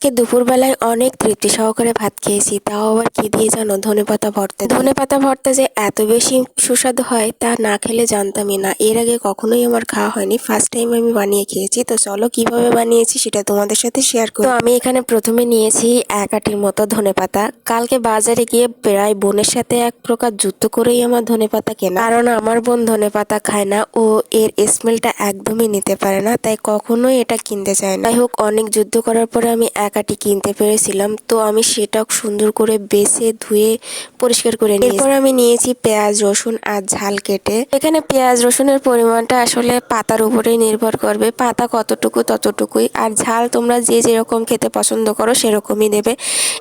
আজকে দুপুরবেলায় অনেক তৃপ্তি সহকারে ভাত খেয়েছি, তাও আবার কি দিয়ে জানো? ধনেপাতা ভর্তা। ধনেপাতা ভর্তা যে এত বেশি সুস্বাদু হয় তা না খেলে জানতামই না। এর আগে কখনোই আমার খাওয়া হয়নি, ফার্স্ট টাইম আমি বানিয়ে খেয়েছি। তো চলো কিভাবে বানিয়েছি সেটা তোমাদের সাথে শেয়ার করি। তো আমি এখানে প্রথমে নিয়েছি 1 আটির মতো ধনেপাতা। কালকে বাজারে গিয়ে প্রায় বোনের সাথে এক প্রকার যুদ্ধ করেই আমার ধনেপাতা কেনা, কারণ আমার বোন ধনেপাতা খায় না, ও এর স্মেলটা একদমই নিতে পারে না, তাই কখনোই এটা কিনতে চায় না। যাই হোক, অনেক যুদ্ধ করার পরে আমি 1 আটি কিনতে পেরেছিলাম, তো আমি সেটা সুন্দর করে বেছে ধুয়ে পরিষ্কার করে নিয়েছি। এরপর আমি নিয়েছি পেঁয়াজ, রসুন আর ঝাল কেটে। এখানে পেঁয়াজ রসুনের পরিমাণটা আসলে পাতার উপরেই নির্ভর করবে, পাতা কতটুকু ততটুকুই, আর ঝাল তোমরা যে যেরকম খেতে পছন্দ করো সেরকমই দেবে।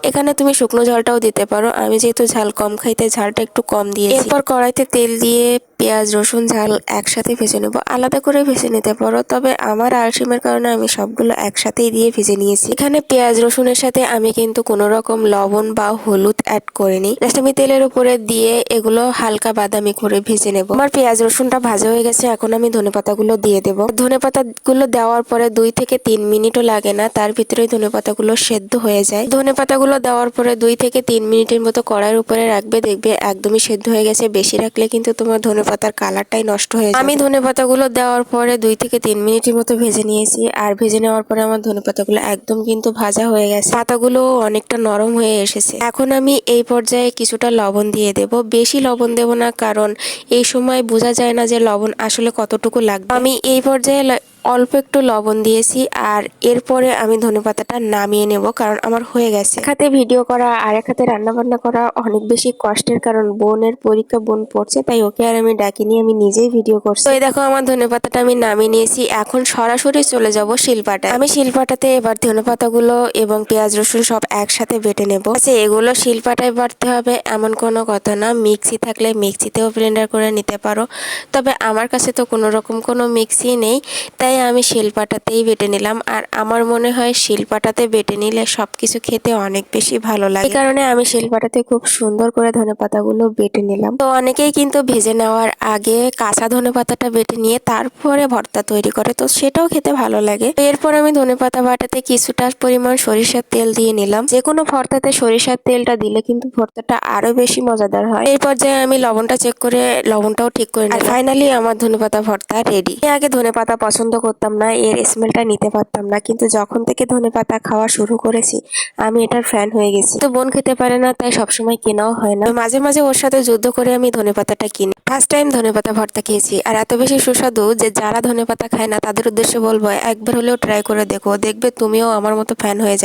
এখানে তুমি শুকনো ঝালটাও দিতে পারো, আমি যেহেতু ঝাল কম খাইতে ঝালটা একটু কম দিয়েছি। এরপর কড়াইতে তেল দিয়ে পেঁয়াজ রসুন ঝাল একসাথে ভেজে নেবো। আলাদা করে ভেজে নিতে পারো, তবে আমার আলসেমের কারণে আমি সবগুলো একসাথেই দিয়ে ভেজে নিয়েছি। এখানে পেঁয়াজ রসুনের সাথে আমি কিন্তু কোনো রকম লবণ বা হলুদ অ্যাড করিনি, জাস্ট আমি তেলের উপরে দিয়ে এগুলো হালকা বাদামি করে ভেজে নেব। আমার পেঁয়াজ রসুনটা ভাজা হয়ে গেছে, এখন আমি ধনেপাতাগুলো দিয়ে দেবো। ধনেপাতাগুলো দেওয়ার পরে 2 থেকে 3 মিনিটও লাগে না, তার ভিতরেই ধনেপাতাগুলো সেদ্ধ হয়ে যায়। ধনেপাতাগুলো দেওয়ার পরে 2 থেকে 3 মিনিটের মতো কড়াইয়ের উপরে রাখবে, দেখবে একদমই সেদ্ধ হয়ে গেছে। বেশি রাখলে কিন্তু তোমার ধনেপাতার কালারটাই নষ্ট হয়ে যাবে। আমি ধনেপাতাগুলো দেওয়ার পরে 2 থেকে 3 মিনিটের মতো ভেজে নিয়েছি, আর ভেজে নেওয়ার পরে আমার ধনেপাতাগুলো একদম কিন্তু ভাজা হয়ে গেছে, পাতাগুলো অনেকটা নরম হয়ে এসেছে। এখন আমি এই পর্যায়ে কিছুটা লবণ দিয়ে দেব, বেশি লবণ দেব না, কারণ এই সময় বোঝা যায় না যে লবণ আসলে কতটুকু লাগবে। আমি এই পর্যায়ে অল্প একটু লবণ দিয়েছি, আর এরপরে আমি ধনেপাতাটা নামিয়ে নেব, কারণ আমার হয়ে গেছে। এক হাতে ভিডিও করা আর এক হাতে রান্না বান্না করা অনেক বেশি কষ্টের, কারণ বোনের পরীক্ষা, বোন পড়ছে, তাই ওকে আর আমি ডাকিনি, আমি নিজেই ভিডিও করছি। তো এই দেখো আমার ধনেপাতাটা আমি নামিয়ে নিয়েছি। এখন সরাসরি চলে যাব শিলপাটায়। আমি শিলপাটাতে এবার ধনেপাতাগুলো এবং পেঁয়াজ রসুন সব একসাথে বেটে নেব। আচ্ছা, এগুলো শিলপাটায় বাটতে হবে এমন কোনো কথা না, মিক্সি থাকলে মিক্সিতেও ব্লেন্ডার করে নিতে পারো, তবে আমার কাছে তো কোনো রকম কোনো মিক্সি নেই, তাই আমি শিলপাটাতেই বেটে নিলাম। আর আমার মনে হয় শিলপাটাতে বেটে নিলে সবকিছু খেতে অনেক বেশি ভালো লাগে, এই কারণে আমি শিলপাটাতে খুব সুন্দর করে ধনেপাতাগুলো বেটে নিলাম। তো অনেকেই কিন্তু ভেজে নেওয়ার আগে কাঁচা ধনেপাতাটা বেটে নিয়ে তারপরে ভর্তা তৈরি করে, তো সেটাও খেতে ভালো লাগে। এরপর আমি ধনেপাতা বাটাতে কিছুটা পরিমাণ সরিষার তেল দিয়ে নিলাম। যে কোনো ভর্তাতে সরিষার তেলটা দিলে কিন্তু ভর্তাটা আরো বেশি মজাদার হয়। এই পর্যায়ে আমি লবণটা চেক করে লবণটাও ঠিক করে নিলাম। ফাইনালি আমার ধনেপাতা ভর্তা রেডি। আগে ধনেপাতা পছন্দ করতাম না, এর স্মেলটা নিতে পারতাম না, কিন্তু যখন থেকে ধনেপাতা খাওয়া শুরু করেছি আমি এটার ফ্যান হয়ে গেছি। তো বোন খেতে পারে না, তাই সবসময় কেনাও হয় না, মাঝে মাঝে ওর সাথে যুদ্ধ করে আমি ধনেপাতাটা কিনি। ফার্স্ট টাইম ধনেপাতা ভর্তা খেয়েছি, আর এত বেশি সুস্বাদু যে যারা ধনেপাতা খায় না তাদের উদ্দেশ্যে বলবো একবার হলেও ট্রাই করে দেখো, দেখবে তুমিও আমার মতো ফ্যান হয়ে যাবে।